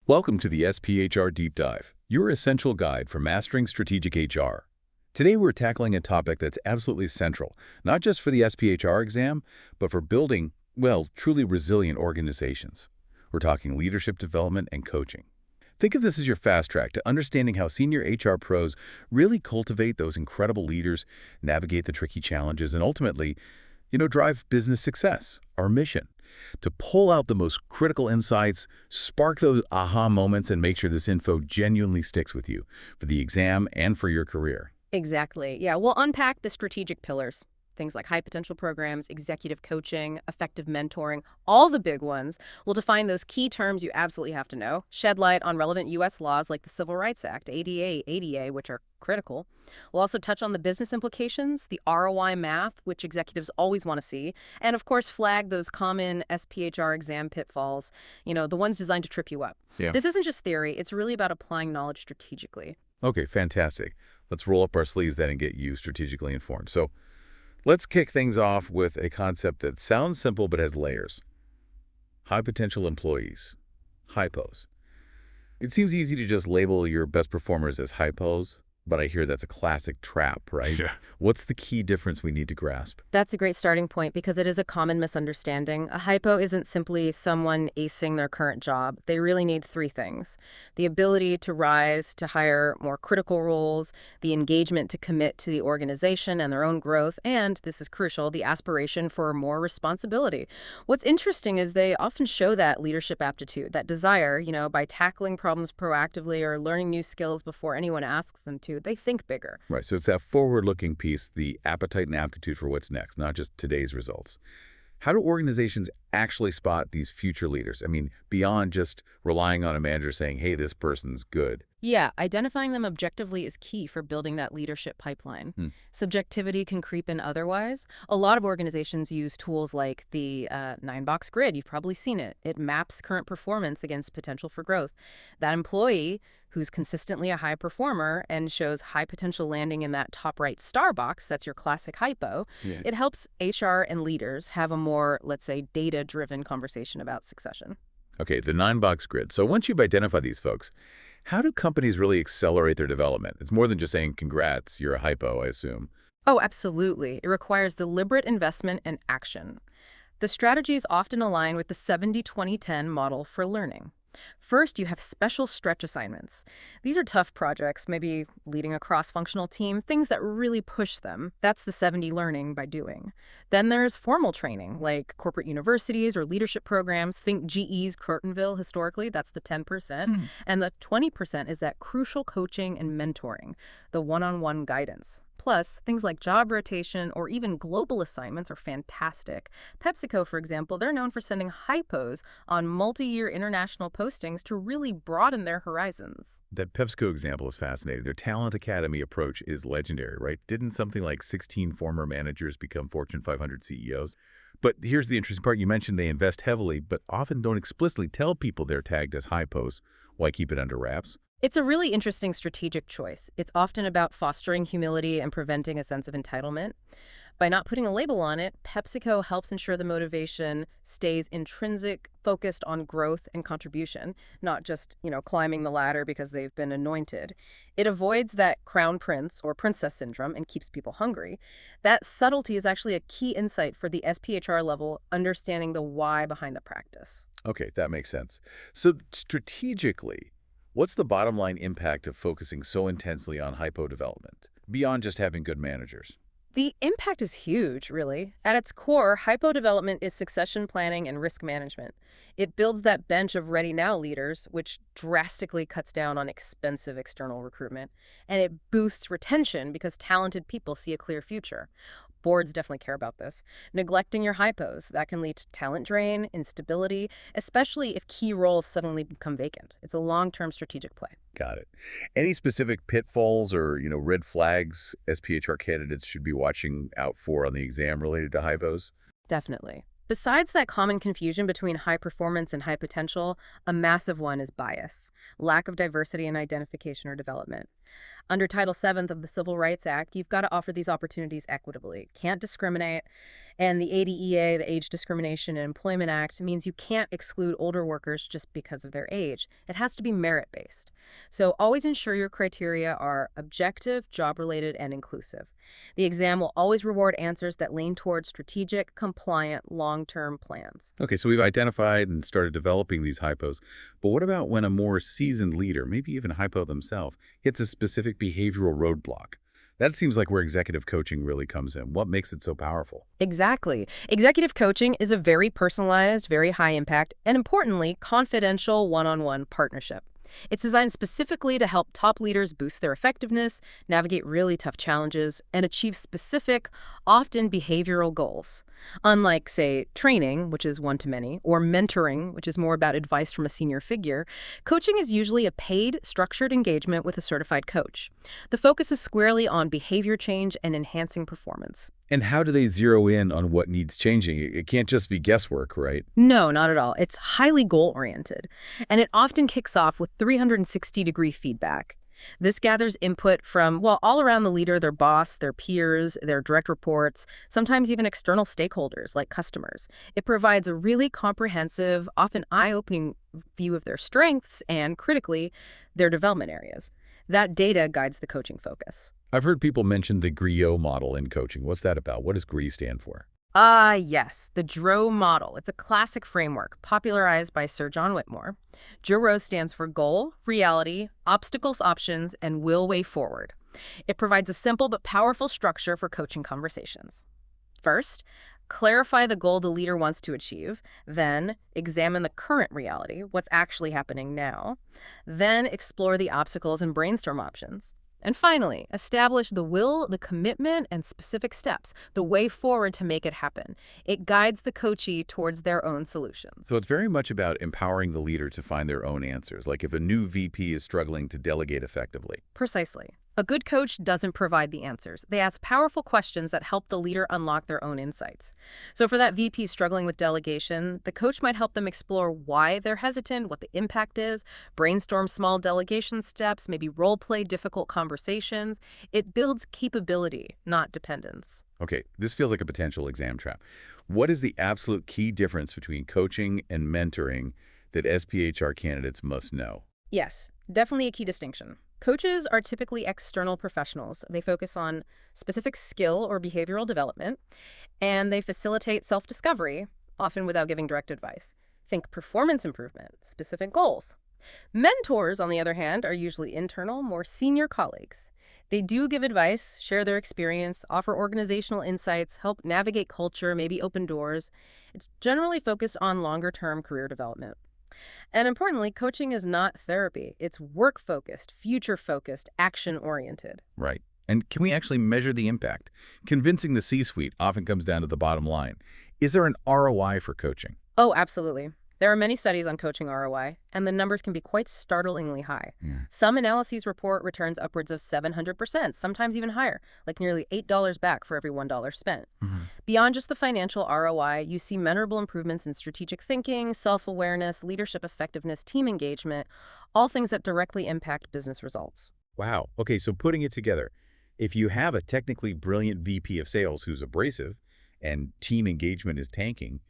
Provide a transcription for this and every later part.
Welcome to the SPHR Deep Dive, your essential guide for mastering strategic HR. Today we're tackling a topic that's absolutely central, not just for the SPHR exam, but for building, well, truly resilient organizations. We're talking leadership development and coaching. Think of this as your fast track to understanding how senior HR pros really cultivate those incredible leaders, navigate the tricky challenges, and ultimately, drive business success, our mission. To pull out the most critical insights, spark those aha moments, and make sure this info genuinely sticks with you for the exam and for your career. Exactly. Yeah, we'll unpack the strategic pillars, things like high potential programs, executive coaching, effective mentoring, all the big ones. We'll define those key terms you absolutely have to know, shed light on relevant U.S. laws like the Civil Rights Act, ADA, which are critical. We'll also touch on the business implications, the ROI math, which executives always want to see, and of course flag those common SPHR exam pitfalls, the ones designed to trip you up. Yeah. This isn't just theory, it's really about applying knowledge strategically. Okay, fantastic. Let's roll up our sleeves then and get you strategically informed. So let's kick things off with a concept that sounds simple but has layers. High potential employees, HiPos. It seems easy to just label your best performers as HiPos, but I hear that's a classic trap, right? Yeah. What's the key difference we need to grasp? That's a great starting point because it is a common misunderstanding. A hypo isn't simply someone acing their current job. They really need three things: the ability to rise to higher, more critical roles, the engagement to commit to the organization and their own growth, and, this is crucial, the aspiration for more responsibility. What's interesting is they often show that leadership aptitude, that desire, by tackling problems proactively or learning new skills before anyone asks them to. They think bigger. Right, so it's that forward-looking piece, the appetite and aptitude for what's next, not just today's results. How do organizations actually spot these future leaders? I mean, beyond just relying on a manager saying, hey, this person's good. Yeah, identifying them objectively is key for building that leadership pipeline. Subjectivity can creep in otherwise. A lot of organizations use tools like the 9-box grid. You've probably seen it. It maps current performance against potential for growth. That employee who's consistently a high performer and shows high potential landing in that top right star box, that's your classic hypo, Yeah. it helps HR and leaders have a more, let's say, data-driven conversation about succession. Okay, the 9-box grid. So once you've identified these folks, how do companies really accelerate their development? It's more than just saying, congrats, you're a hypo, I assume. Oh, absolutely. It requires deliberate investment and action. The strategies often align with the 70-20-10 model for learning. First, you have special stretch assignments. These are tough projects, maybe leading a cross-functional team, things that really push them. That's the 70 learning by doing. Then there's formal training, like corporate universities or leadership programs. Think GE's Crotonville historically, that's the 10%. And the 20% is that crucial coaching and mentoring, the one-on-one guidance. Plus, things like job rotation or even global assignments are fantastic. PepsiCo, for example, they're known for sending hypos on multi-year international postings to really broaden their horizons. That PepsiCo example is fascinating. Their talent academy approach is legendary, right? Didn't something like 16 former managers become Fortune 500 CEOs? But here's the interesting part. You mentioned they invest heavily, but often don't explicitly tell people they're tagged as hypos. Why keep it under wraps? It's a really interesting strategic choice. It's often about fostering humility and preventing a sense of entitlement. By not putting a label on it, PepsiCo helps ensure the motivation stays intrinsic, focused on growth and contribution, not just, climbing the ladder because they've been anointed. It avoids that crown prince or princess syndrome and keeps people hungry. That subtlety is actually a key insight for the SPHR level, understanding the why behind the practice. Okay, that makes sense. So strategically, what's the bottom line impact of focusing so intensely on hypo development, beyond just having good managers? The impact is huge, really. At its core, hypo development is succession planning and risk management. It builds that bench of ready-now leaders, which drastically cuts down on expensive external recruitment. And it boosts retention because talented people see a clear future. Boards definitely care about this. Neglecting your hypos, that can lead to talent drain, instability, especially if key roles suddenly become vacant. It's a long-term strategic play. Got it. Any specific pitfalls or, red flags SPHR candidates should be watching out for on the exam related to hypos? Definitely. Besides that common confusion between high performance and high potential, a massive one is bias, lack of diversity in identification or development. Under Title VII of the Civil Rights Act, you've got to offer these opportunities equitably. Can't discriminate. And the ADEA, the Age Discrimination and Employment Act, means you can't exclude older workers just because of their age. It has to be merit-based. So always ensure your criteria are objective, job-related, and inclusive. The exam will always reward answers that lean toward strategic, compliant, long-term plans. Okay, so we've identified and started developing these hypos, but what about when a more seasoned leader, maybe even hypo themselves, hits a specific behavioral roadblock? That seems like where executive coaching really comes in. What makes it so powerful? Exactly. Executive coaching is a very personalized, very high impact, and importantly, confidential one-on-one partnership. It's designed specifically to help top leaders boost their effectiveness, navigate really tough challenges, and achieve specific, often behavioral goals. Unlike, say, training, which is one-to-many, or mentoring, which is more about advice from a senior figure, coaching is usually a paid, structured engagement with a certified coach. The focus is squarely on behavior change and enhancing performance. And how do they zero in on what needs changing? It can't just be guesswork, right? No, not at all. It's highly goal-oriented, and it often kicks off with 360-degree feedback. This gathers input from, well, all around the leader, their boss, their peers, their direct reports, sometimes even external stakeholders like customers. It provides a really comprehensive, often eye-opening view of their strengths and, critically, their development areas. That data guides the coaching focus. I've heard people mention the GRIO model in coaching. What's that about? What does GRI stand for? Yes, the DRO model. It's a classic framework popularized by Sir John Whitmore. DRO stands for goal, reality, obstacles, options, and will way forward. It provides a simple but powerful structure for coaching conversations. First, clarify the goal the leader wants to achieve. Then, examine the current reality, what's actually happening now. Then, explore the obstacles and brainstorm options. And finally, establish the will, the commitment, and specific steps, the way forward to make it happen. It guides the coachee towards their own solutions. So it's very much about empowering the leader to find their own answers, like if a new VP is struggling to delegate effectively. Precisely. A good coach doesn't provide the answers. They ask powerful questions that help the leader unlock their own insights. So for that VP struggling with delegation, the coach might help them explore why they're hesitant, what the impact is, brainstorm small delegation steps, maybe role-play difficult conversations. It builds capability, not dependence. Okay, this feels like a potential exam trap. What is the absolute key difference between coaching and mentoring that SPHR candidates must know? Yes, definitely a key distinction. Coaches are typically external professionals. They focus on specific skill or behavioral development, and they facilitate self-discovery, often without giving direct advice. Think performance improvement, specific goals. Mentors, on the other hand, are usually internal, more senior colleagues. They do give advice, share their experience, offer organizational insights, help navigate culture, maybe open doors. It's generally focused on longer-term career development. And importantly, coaching is not therapy. It's work-focused, future-focused, action-oriented. Right. And can we actually measure the impact? Convincing the C-suite often comes down to the bottom line. Is there an ROI for coaching? Oh, absolutely. There are many studies on coaching ROI, and the numbers can be quite startlingly high. Yeah. Some analyses report returns upwards of 700%, sometimes even higher, like nearly $8 back for every $1 spent. Beyond just the financial ROI, you see measurable improvements in strategic thinking, self-awareness, leadership effectiveness, team engagement, all things that directly impact business results. Wow. Okay, so putting it together, if you have a technically brilliant VP of sales who's abrasive and team engagement is tanking,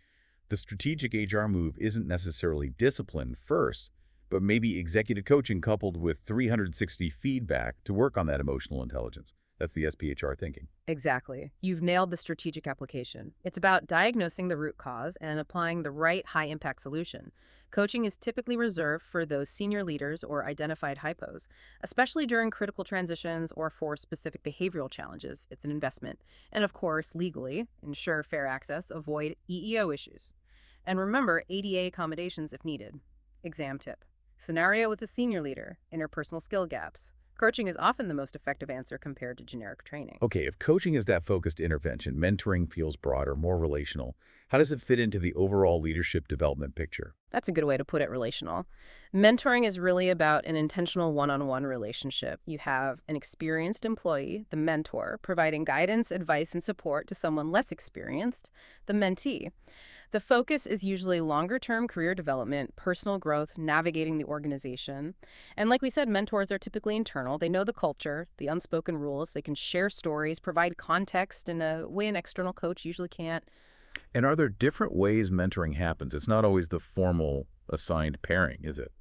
the strategic HR move isn't necessarily discipline first, but maybe executive coaching coupled with 360 feedback to work on that emotional intelligence. That's the SPHR thinking. Exactly. You've nailed the strategic application. It's about diagnosing the root cause and applying the right high-impact solution. Coaching is typically reserved for those senior leaders or identified hypos, especially during critical transitions or for specific behavioral challenges. It's an investment. And of course, legally, ensure fair access, avoid EEO issues. And remember, ADA accommodations if needed. Exam tip. Scenario with a senior leader, interpersonal skill gaps. Coaching is often the most effective answer compared to generic training. Okay, if coaching is that focused intervention, mentoring feels broader, more relational. How does it fit into the overall leadership development picture? That's a good way to put it, relational. Mentoring is really about an intentional one-on-one relationship. You have an experienced employee, the mentor, providing guidance, advice, and support to someone less experienced, the mentee. The focus is usually longer-term career development, personal growth, navigating the organization. And like we said, mentors are typically internal. They know the culture, the unspoken rules. They can share stories, provide context in a way an external coach usually can't. And are there different ways mentoring happens? It's not always the formal assigned pairing, is it?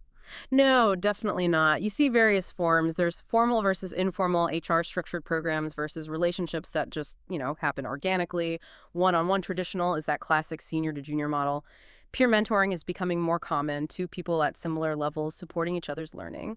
No, definitely not. You see various forms. There's formal versus informal HR structured programs versus relationships that just, happen organically. One-on-one traditional is that classic senior to junior model. Peer mentoring is becoming more common, two people at similar levels supporting each other's learning.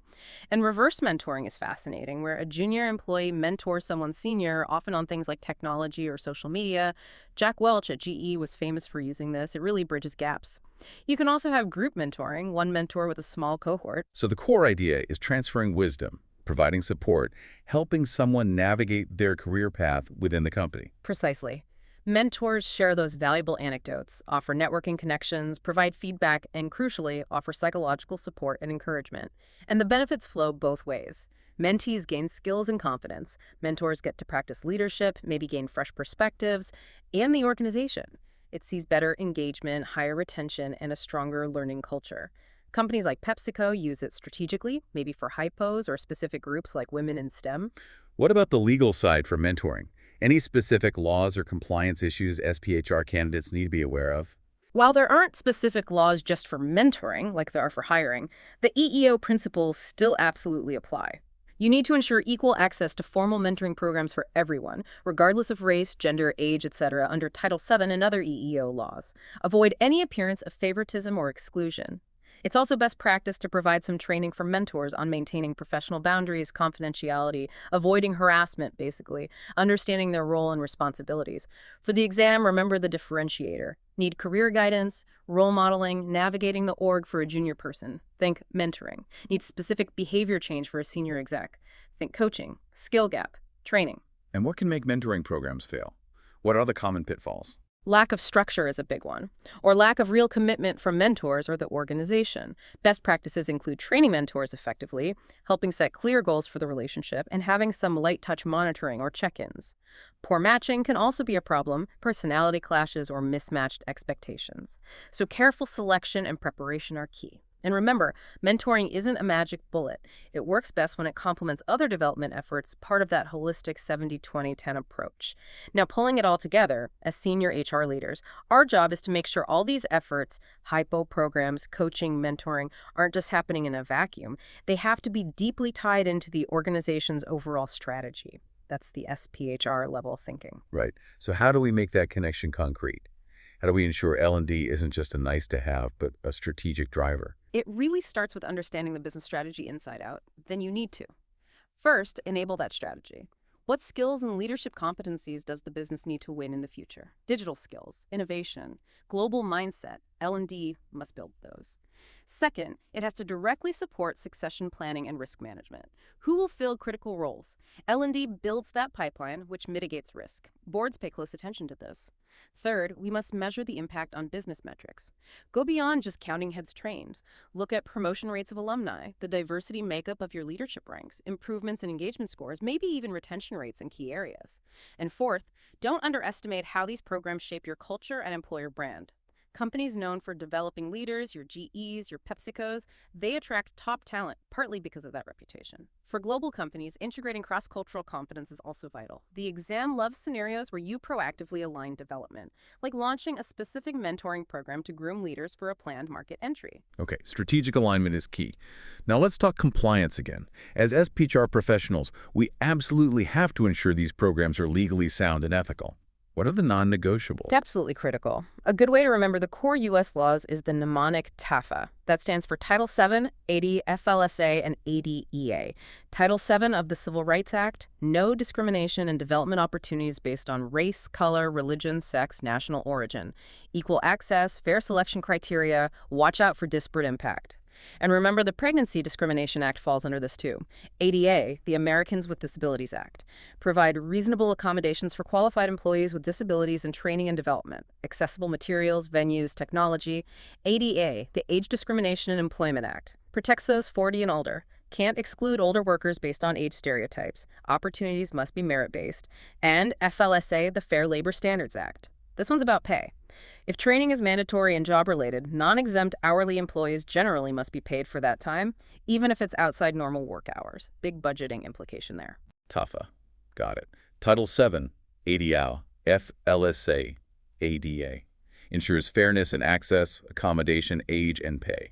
And reverse mentoring is fascinating, where a junior employee mentors someone senior, often on things like technology or social media. Jack Welch at GE was famous for using this. It really bridges gaps. You can also have group mentoring, one mentor with a small cohort. So the core idea is transferring wisdom, providing support, helping someone navigate their career path within the company. Precisely. Mentors share those valuable anecdotes, offer networking connections, provide feedback, and crucially, offer psychological support and encouragement. And the benefits flow both ways. Mentees gain skills and confidence. Mentors get to practice leadership, maybe gain fresh perspectives, and the organization. It sees better engagement, higher retention, and a stronger learning culture. Companies like PepsiCo use it strategically, maybe for HiPos or specific groups like women in STEM. What about the legal side for mentoring? Any specific laws or compliance issues SPHR candidates need to be aware of? While there aren't specific laws just for mentoring, like there are for hiring, the EEO principles still absolutely apply. You need to ensure equal access to formal mentoring programs for everyone, regardless of race, gender, age, etc., under Title VII and other EEO laws. Avoid any appearance of favoritism or exclusion. It's also best practice to provide some training for mentors on maintaining professional boundaries, confidentiality, avoiding harassment, basically, understanding their role and responsibilities. For the exam, remember the differentiator. Need career guidance, role modeling, navigating the org for a junior person. Think mentoring. Need specific behavior change for a senior exec. Think coaching, skill gap, training. And what can make mentoring programs fail? What are the common pitfalls? Lack of structure is a big one, or lack of real commitment from mentors or the organization. Best practices include training mentors effectively, helping set clear goals for the relationship, and having some light touch monitoring or check-ins. Poor matching can also be a problem, personality clashes or mismatched expectations. So careful selection and preparation are key. And remember, mentoring isn't a magic bullet. It works best when it complements other development efforts, part of that holistic 70-20-10 approach. Now, pulling it all together, as senior HR leaders, our job is to make sure all these efforts, HiPo programs, coaching, mentoring, aren't just happening in a vacuum. They have to be deeply tied into the organization's overall strategy. That's the SPHR level thinking. Right. So how do we make that connection concrete? How do we ensure L&D isn't just a nice to have, but a strategic driver? It really starts with understanding the business strategy inside out. Then you need to. First, enable that strategy. What skills and leadership competencies does the business need to win in the future? Digital skills, innovation, global mindset. L&D must build those. Second, it has to directly support succession planning and risk management. Who will fill critical roles? L&D builds that pipeline, which mitigates risk. Boards pay close attention to this. Third, we must measure the impact on business metrics. Go beyond just counting heads trained. Look at promotion rates of alumni, the diversity makeup of your leadership ranks, improvements in engagement scores, maybe even retention rates in key areas. And fourth, don't underestimate how these programs shape your culture and employer brand. Companies known for developing leaders, your GEs, your PepsiCos, they attract top talent, partly because of that reputation. For global companies, integrating cross-cultural competence is also vital. The exam loves scenarios where you proactively align development, like launching a specific mentoring program to groom leaders for a planned market entry. Okay, strategic alignment is key. Now let's talk compliance again. As SPHR professionals, we absolutely have to ensure these programs are legally sound and ethical. What are the non-negotiables? It's absolutely critical. A good way to remember the core U.S. laws is the mnemonic TAFA. That stands for Title VII, 80, FLSA, and ADEA. Title VII of the Civil Rights Act, no discrimination and development opportunities based on race, color, religion, sex, national origin. Equal access, fair selection criteria, watch out for disparate impact. And remember, the Pregnancy Discrimination Act falls under this too. ADA, the Americans with Disabilities Act. Provide reasonable accommodations for qualified employees with disabilities in training and development. Accessible materials, venues, technology. ADA, the Age Discrimination and Employment Act. Protects those 40 and older. Can't exclude older workers based on age stereotypes. Opportunities must be merit-based. And FLSA, the Fair Labor Standards Act. This one's about pay. If training is mandatory and job-related, non-exempt hourly employees generally must be paid for that time, even if it's outside normal work hours. Big budgeting implication there. TAFA. Got it. Title 7, ADL, FLSA, ADA. Ensures fairness in access, accommodation, age, and pay.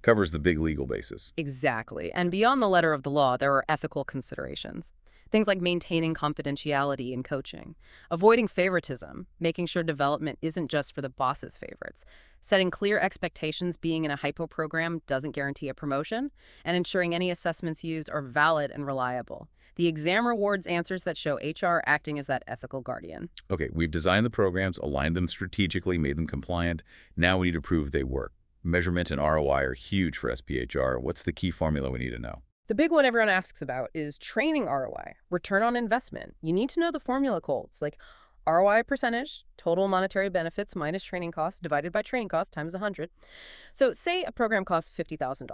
Covers the big legal basis. Exactly. And beyond the letter of the law, there are ethical considerations. Things like maintaining confidentiality in coaching, avoiding favoritism, making sure development isn't just for the boss's favorites, setting clear expectations. Being in a HiPo program doesn't guarantee a promotion, and ensuring any assessments used are valid and reliable. The exam rewards answers that show HR acting as that ethical guardian. Okay, we've designed the programs, aligned them strategically, made them compliant. Now we need to prove they work. Measurement and ROI are huge for SPHR. What's the key formula we need to know? The big one everyone asks about is training ROI, return on investment. You need to know the formula codes, like ROI percentage, total monetary benefits minus training costs, divided by training costs times 100. So say a program costs $50,000,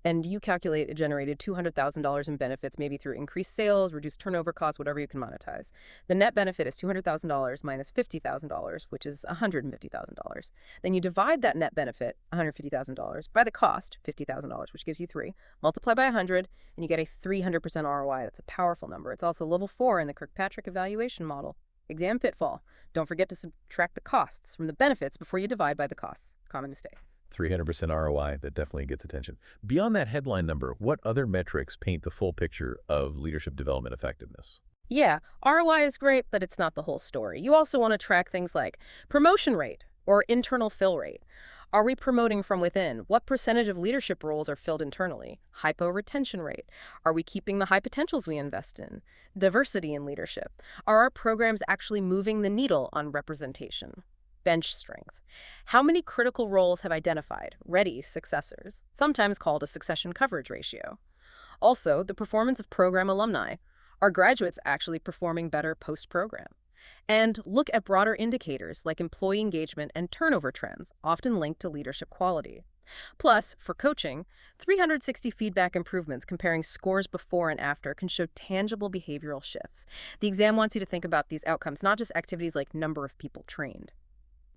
and you calculate it generated $200,000 in benefits, maybe through increased sales, reduced turnover costs, whatever you can monetize. The net benefit is $200,000 minus $50,000, which is $150,000. Then you divide that net benefit, $150,000, by the cost, $50,000, which gives you 3, multiply by 100, and you get a 300% ROI. That's a powerful number. It's also level 4 in the Kirkpatrick evaluation model. Exam pitfall. Don't forget to subtract the costs from the benefits before you divide by the costs. Common mistake. 300% ROI, that definitely gets attention. Beyond that headline number, what other metrics paint the full picture of leadership development effectiveness? Yeah, ROI is great, but it's not the whole story. You also want to track things like promotion rate or internal fill rate. Are we promoting from within? What percentage of leadership roles are filled internally? HiPo retention rate. Are we keeping the high potentials we invest in? Diversity in leadership. Are our programs actually moving the needle on representation? Bench strength. How many critical roles have identified ready successors, sometimes called a succession coverage ratio? Also, the performance of program alumni. Are graduates actually performing better post-program? And look at broader indicators like employee engagement and turnover trends, often linked to leadership quality. Plus, for coaching, 360 feedback improvements comparing scores before and after can show tangible behavioral shifts. The exam wants you to think about these outcomes, not just activities like number of people trained.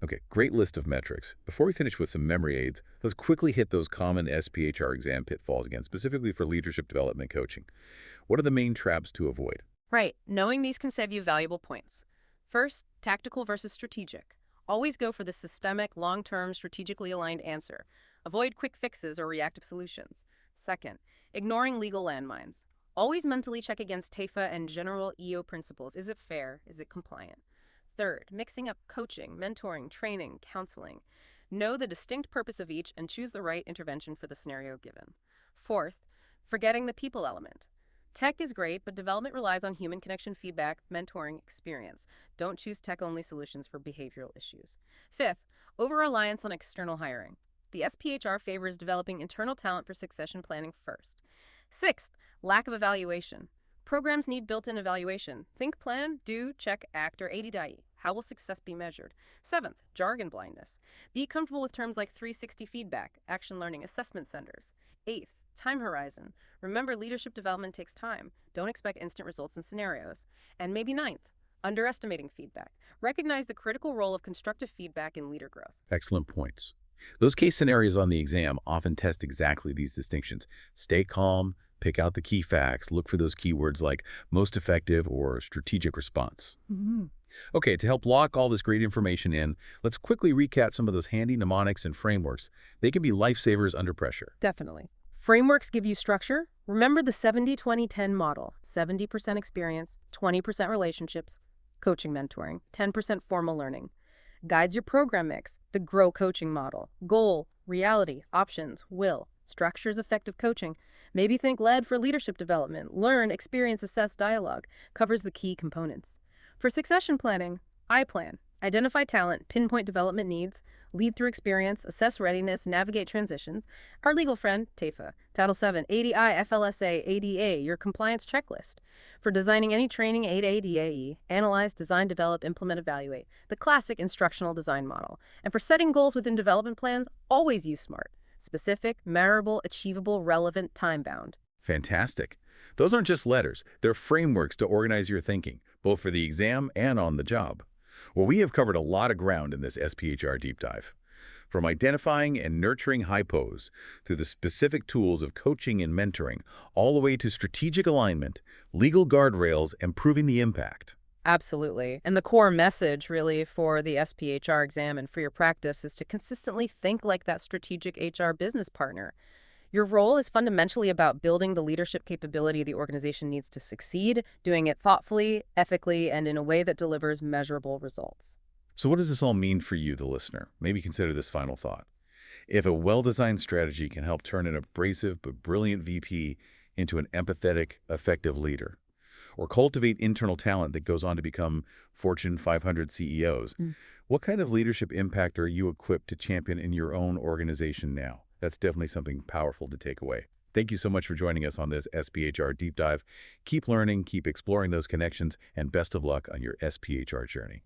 Okay, great list of metrics. Before we finish with some memory aids, let's quickly hit those common SPHR exam pitfalls again, specifically for leadership development coaching. What are the main traps to avoid? Right. Knowing these can save you valuable points. First, tactical versus strategic. Always go for the systemic, long-term, strategically aligned answer. Avoid quick fixes or reactive solutions. Second, ignoring legal landmines. Always mentally check against TAFA and general EO principles. Is it fair? Is it compliant? Third, mixing up coaching, mentoring, training, counseling. Know the distinct purpose of each and choose the right intervention for the scenario given. Fourth, forgetting the people element. Tech is great, but development relies on human connection, feedback, mentoring, experience. Don't choose tech-only solutions for behavioral issues. Fifth, over-reliance on external hiring. The SPHR favors developing internal talent for succession planning first. Sixth, lack of evaluation. Programs need built-in evaluation. Think, plan, do, check, act, or ADDIE. How will success be measured? Seventh, jargon blindness. Be comfortable with terms like 360 feedback, action learning, assessment centers. Eighth, time horizon. Remember, leadership development takes time. Don't expect instant results in scenarios. And maybe ninth, underestimating feedback. Recognize the critical role of constructive feedback in leader growth. Excellent points. Those case scenarios on the exam often test exactly these distinctions. Stay calm, pick out the key facts, look for those keywords like most effective or strategic response. Okay, to help lock all this great information in, let's quickly recap some of those handy mnemonics and frameworks. They can be lifesavers under pressure. Definitely. Frameworks give you structure. Remember the 70-20-10 model. 70% experience, 20% relationships, coaching mentoring, 10% formal learning. Guides your program mix, the GROW coaching model. Goal, reality, options, will. Structures effective coaching. Maybe think lead for leadership development. Learn, experience, assess, dialogue. Covers the key components. For succession planning, I-plan. Identify talent, pinpoint development needs, lead through experience, assess readiness, navigate transitions. Our legal friend, TAFA. Title 7, ADI, FLSA, ADA, your compliance checklist. For designing any training, ADAE, analyze, design, develop, implement, evaluate. The classic instructional design model. And for setting goals within development plans, always use SMART. Specific, measurable, achievable, relevant, time-bound. Fantastic. Those aren't just letters. They're frameworks to organize your thinking, both for the exam and on the job. Well, we have covered a lot of ground in this SPHR deep dive. From identifying and nurturing HiPos, through the specific tools of coaching and mentoring, all the way to strategic alignment, legal guardrails, and proving the impact. Absolutely. And the core message, really, for the SPHR exam and for your practice is to consistently think like that strategic HR business partner. Your role is fundamentally about building the leadership capability the organization needs to succeed, doing it thoughtfully, ethically, and in a way that delivers measurable results. So what does this all mean for you, the listener? Maybe consider this final thought. If a well-designed strategy can help turn an abrasive but brilliant VP into an empathetic, effective leader, or cultivate internal talent that goes on to become Fortune 500 CEOs, what kind of leadership impact are you equipped to champion in your own organization now? That's definitely something powerful to take away. Thank you so much for joining us on this SPHR deep dive. Keep learning, keep exploring those connections, and best of luck on your SPHR journey.